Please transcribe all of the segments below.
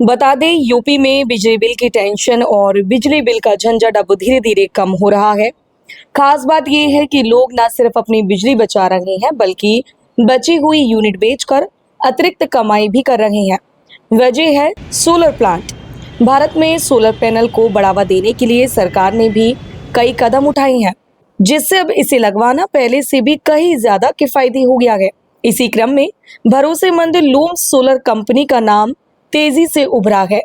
बता दें, यूपी में बिजली बिल की टेंशन और बिजली बिल का झंझट अब धीरे धीरे कम हो रहा है। खास बात यह है कि लोग न सिर्फ अपनी बिजली बचा रहे हैं, बल्कि बची हुई यूनिट बेचकर अतिरिक्त कमाई भी कर रहे हैं। वजह है सोलर प्लांट। भारत में सोलर पैनल को बढ़ावा देने के लिए सरकार ने भी कई कदम उठाए हैं, जिससे अब इसे लगवाना पहले से भी कहीं ज्यादा किफायती हो गया है। इसी क्रम में भरोसेमंद लूम सोलर कंपनी का नाम तेजी से उभरा है।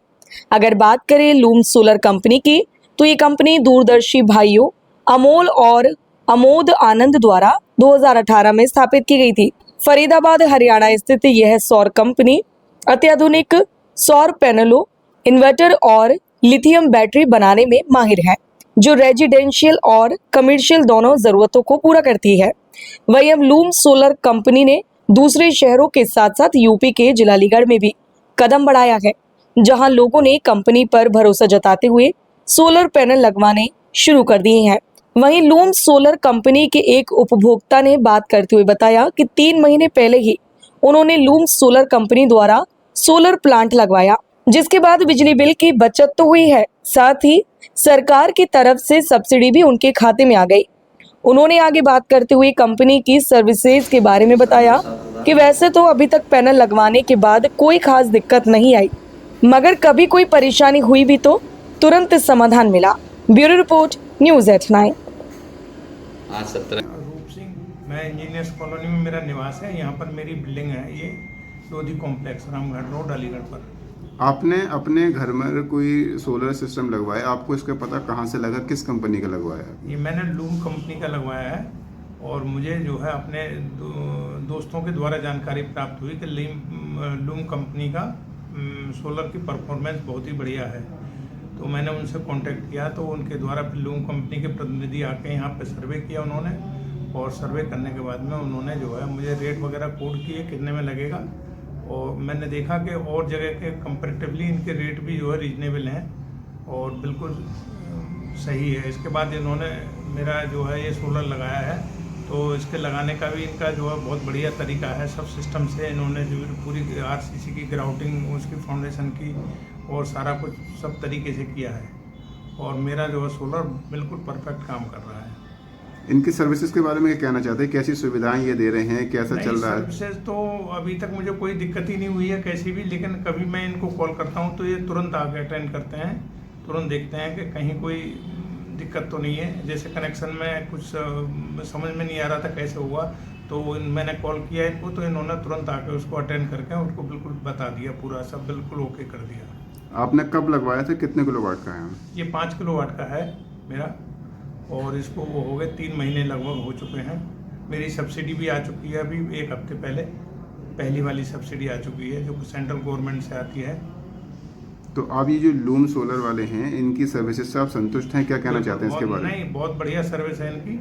अगर बात करें लूम सोलर कंपनी की, तो ये कंपनी दूरदर्शी भाइयों अमोल और अमोद आनंद द्वारा 2018 में स्थापित की गई थी। फरीदाबाद हरियाणा स्थित यह सौर कंपनी अत्याधुनिक सौर पैनलों, इन्वर्टर और लिथियम बैटरी बनाने में माहिर है, जो रेजिडेंशियल और कमर्शियल दोनों जरूरतों को पूरा करती है। वहीं अब लूम सोलर कंपनी ने दूसरे शहरों के साथ साथ यूपी के जिला अलीगढ़ में भी कदम बढ़ाया है, जहां लोगों ने कंपनी पर भरोसा जताते हुए सोलर पैनल लगवाने शुरू कर दिए हैं। वहीं लूम सोलर कंपनी के एक उपभोक्ता ने बात करते हुए बताया कि 3 महीने पहले ही उन्होंने लूम सोलर कंपनी द्वारा सोलर प्लांट लगवाया, जिसके बाद बिजली बिल की बचत तो हुई है, साथ ही सरकार की तरफ से सब्सिडी भी उनके खाते में आ गई। उन्होंने आगे बात करते हुए कंपनी की सर्विसेज के बारे में बताया कि वैसे तो अभी तक पैनल लगवाने के बाद कोई खास दिक्कत नहीं आई, मगर कभी कोई परेशानी हुई भी तो तुरंत समाधान मिला। Bureau report, news 8 9। आज 17 रूप सिंह, मैं इंजीनियर्स कॉलोनी में मेरा निवास है। यहाँ पर मेरी बिल्डिंग है, ये लोधी कॉम्प्लेक्स, रामगढ़ रोड, अलीगढ़ पर। आपने अपने घर में कोई सोलर सिस्टम लगवाया, आपको इसका पता कहाँ से लगा, किस कंपनी का लगवाया? ये मैंने लूम कंपनी का लगवाया है, और मुझे जो है अपने दोस्तों के द्वारा जानकारी प्राप्त हुई कि लूम कंपनी का सोलर की परफॉर्मेंस बहुत ही बढ़िया है। तो मैंने उनसे कांटेक्ट किया, तो उनके द्वारा फिर लूम कंपनी के प्रतिनिधि आके यहाँ पे सर्वे किया उन्होंने, और सर्वे करने के बाद में उन्होंने जो है मुझे रेट वगैरह कोड किए कितने में लगेगा, और मैंने देखा कि और जगह के कंपेरेटिवली इनके रेट भी जो है रीजनेबल हैं और बिल्कुल सही है। इसके बाद इन्होंने मेरा जो है ये सोलर लगाया है, तो इसके लगाने का भी इनका जो है बहुत बढ़िया तरीका है। सब सिस्टम से इन्होंने जो पूरी आरसीसी की ग्राउटिंग, उसकी फाउंडेशन की, और सारा कुछ सब तरीके से किया है, और मेरा जो है सोलर बिल्कुल परफेक्ट काम कर रहा है। इनकी सर्विसेज के बारे में क्या कहना चाहते हैं, कैसी सुविधाएं ये दे रहे हैं, कैसा चल रहा है? सर्विसेज तो अभी तक मुझे कोई दिक्कत ही नहीं हुई है कैसी भी, लेकिन कभी मैं इनको कॉल करता हूँ तो ये तुरंत आके अटेंड करते हैं, तुरंत देखते हैं कि कहीं कोई दिक्कत तो नहीं है। जैसे कनेक्शन में कुछ समझ में नहीं आ रहा था कैसे हुआ, तो मैंने कॉल किया इनको, तो इन्होंने तुरंत आके उसको अटेंड करके उनको बिल्कुल बता दिया, पूरा सब बिल्कुल ओके कर दिया। आपने कब लगवाया था, कितने किलोवाट का है? ये 5 किलोवाट का है मेरा, और इसको वो हो गए 3 महीने लगभग हो चुके हैं। मेरी सब्सिडी भी आ चुकी है, अभी 1 हफ्ते पहले पहली वाली सब्सिडी आ चुकी है, जो सेंट्रल गवर्नमेंट से आती है। तो आप ये जो लूम सोलर वाले हैं, इनकी सर्विसेज से आप संतुष्ट हैं? क्या कहना चाहते हैं इसके बारे में? नहीं, बहुत बढ़िया सर्विस है इनकी,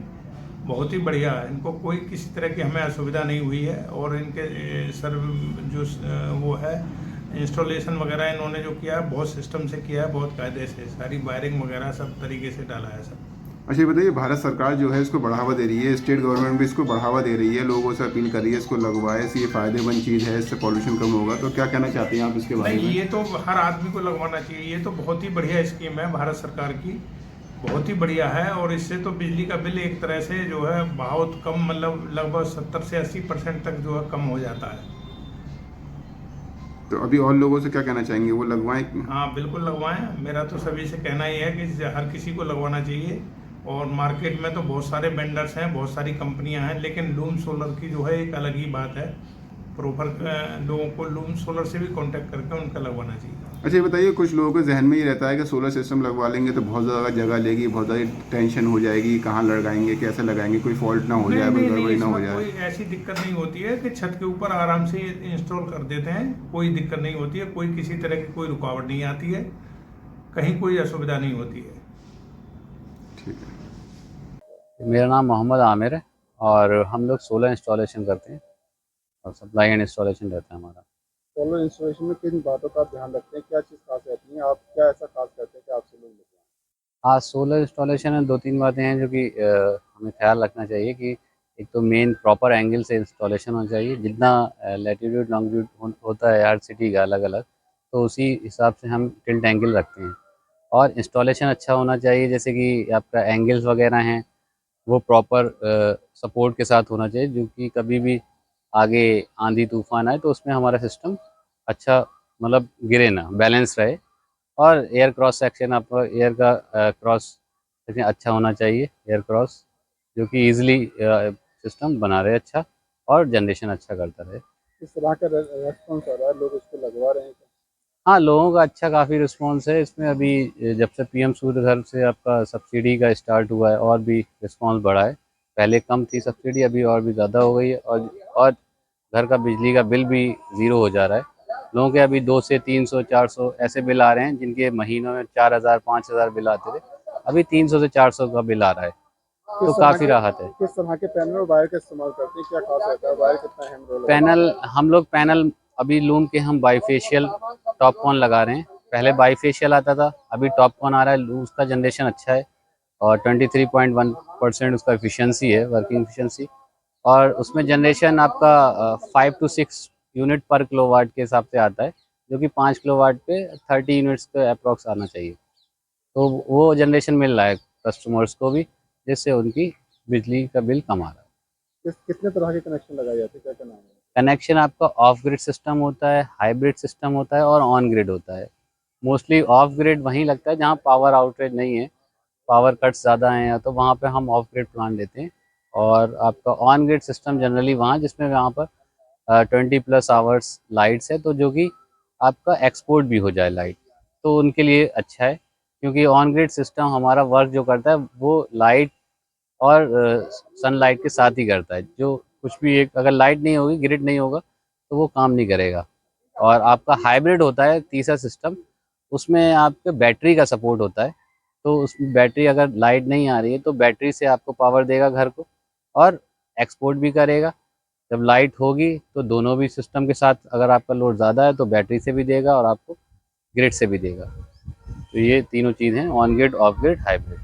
बहुत ही बढ़िया। इनको कोई किसी तरह की हमें असुविधा नहीं हुई है, और इनके जो वो है इंस्टॉलेशन वगैरह इन्होंने जो किया है बहुत सिस्टम से किया है, बहुत कायदे से, सारी वायरिंग वगैरह सब तरीके से डाला है सब। अच्छा, ये बताइए, भारत सरकार जो है इसको बढ़ावा दे रही है, स्टेट गवर्नमेंट भी इसको बढ़ावा दे रही है, लोगों से अपील कर रही है इसको लगवाए, इससे ये फायदेमंद चीज़ है, इससे पॉल्यूशन कम होगा, तो क्या कहना चाहते हैं आप इसके बारे में? नहीं, ये तो हर आदमी को लगवाना चाहिए, ये तो बहुत ही बढ़िया स्कीम है भारत सरकार की, बहुत ही बढ़िया है। और इससे तो बिजली का बिल एक तरह से जो है बहुत कम, मतलब लगभग 70 से 80% तक जो है कम हो जाता है। तो अभी और लोगों से क्या कहना चाहेंगे, वो लगवाएं? हाँ, बिल्कुल लगवाएं। मेरा तो सभी से कहना ही है कि हर किसी को लगवाना चाहिए, और मार्केट में तो बहुत सारे वेंडर्स हैं, बहुत सारी कंपनियां हैं, लेकिन लूम सोलर की जो है एक अलग ही बात है। प्रॉपर लोगों को लूम सोलर से भी कांटेक्ट करके उनका लगवाना चाहिए। अच्छा, ये बताइए, कुछ लोगों के जहन में ये रहता है कि सोलर सिस्टम लगवा लेंगे तो बहुत ज़्यादा जगह लेगी, बहुत ज़्यादा टेंशन हो जाएगी, कहाँ लगाएंगे, कैसे लगाएंगे, कोई फॉल्ट ना हो जाए, गड़बड़ी ना हो जाए। कोई ऐसी दिक्कत नहीं होती है कि छत के ऊपर आराम से इंस्टॉल कर देते हैं, कोई दिक्कत नहीं होती है, कोई किसी तरह की कोई रुकावट नहीं आती है, कहीं कोई असुविधा नहीं होती है। ठीक है। मेरा नाम मोहम्मद आमिर है, और हम लोग सोलर इंस्टॉलेशन करते हैं और सप्लाई एंड इंस्टॉलेशन रहता है हमारा। सोलर इंस्टॉलेशन में किन बातों का ध्यान रखते हैं, क्या चीज़ खास रहती है, आप क्या ऐसा खास करते हैं कि आपसे लोग लेते हैं? हाँ, सोलर इंस्टॉलेशन में 2-3 बातें हैं जो कि हमें ख्याल रखना चाहिए कि एक तो मेन प्रॉपर एंगल से इंस्टॉलेशन होना चाहिए। जितना लैटीट्यूड लॉन्गिट्यूड होता है हर सिटी का अलग अलग, तो उसी हिसाब से हम टिल्ट एंगल रखते हैं। और इंस्टॉलेशन अच्छा होना चाहिए, जैसे कि आपका एंगल्स वगैरह हैं वो प्रॉपर सपोर्ट के साथ होना चाहिए, जो कि कभी भी आगे आंधी तूफान आए तो उसमें हमारा सिस्टम अच्छा मतलब गिरे ना, बैलेंस रहे। और एयर क्रॉस सेक्शन आपका एयर का क्रॉस सेक्शन अच्छा होना चाहिए, एयर क्रॉस, जो कि ईजिली सिस्टम बना रहे अच्छा और जनरेशन अच्छा करता रहे। किस तरह का रेस्पॉन्स आ रहा है, लोग इसको लगवा रहे हैं क्या? हाँ, लोगों का अच्छा काफ़ी रिस्पॉन्स है इसमें। अभी जब से पीएम सूर्य घर से आपका सब्सिडी का स्टार्ट हुआ है और भी रिस्पॉन्स बढ़ा है। पहले कम थी सब्सिडी, अभी और भी ज़्यादा हो गई है। और घर का बिजली का बिल भी ज़ीरो हो जा रहा है। लोगों के अभी 2 से 300 400 ऐसे बिल आ रहे हैं, जिनके महीनों में 4000 5000 बिल आते थे, अभी 300 से 400 का बिल आ रहा है, तो काफ़ी राहत है। किस तरह के पैनल और वायर का इस्तेमाल करते हैं, क्या खास रहता है, वायर कितना अहम रोल है? पैनल हम लोग पैनल अभी लूम के हम बाईफेशियल टॉपकॉन लगा रहे हैं। पहले बाईफेशियल आता था, अभी टॉपकॉन आ रहा है। उसका जनरेशन अच्छा है और 23.1% उसका एफिशिएंसी है, वर्किंग एफिशिएंसी। और उसमें जनरेशन आपका 5 to 6 यूनिट पर किलोवाट के हिसाब से आता है, जो कि 5 किलोवाट पे 30 यूनिट्स का अप्रॉक्स आना चाहिए। तो वो जनरेशन मिल रहा है कस्टमर्स को भी, जिससे उनकी बिजली का बिल कम आ रहा है। कितने तरह के कनेक्शन लगाए जाते हैं, क्या क्या नाम है? कनेक्शन आपका ऑफ ग्रिड सिस्टम होता है, हाइब्रिड सिस्टम होता है और ऑन ग्रिड होता है। मोस्टली ऑफ ग्रिड वहीं लगता है जहाँ पावर आउटेज नहीं है, पावर कट्स ज़्यादा हैं या तो वहाँ पे हम ऑफ ग्रिड प्लान देते हैं। और आपका ऑन ग्रिड सिस्टम जनरली वहाँ जिसमें वहाँ पर 20+ आवर्स लाइट्स है, तो जो कि आपका एक्सपोर्ट भी हो जाए लाइट, तो उनके लिए अच्छा है। क्योंकि ऑन ग्रिड सिस्टम हमारा वर्क जो करता है वो लाइट और सनलाइट के साथ ही करता है। जो कुछ भी एक अगर लाइट नहीं होगी, ग्रिड नहीं होगा, तो वो काम नहीं करेगा। और आपका हाइब्रिड होता है तीसरा सिस्टम, उसमें आपके बैटरी का सपोर्ट होता है। तो उसमें बैटरी अगर लाइट नहीं आ रही है तो बैटरी से आपको पावर देगा घर को और एक्सपोर्ट भी करेगा। जब लाइट होगी तो दोनों भी सिस्टम के साथ, अगर आपका लोड ज़्यादा है तो बैटरी से भी देगा और आपको ग्रिड से भी देगा। तो ये तीनों चीज़ हैं, on grid, of grid, hybrid.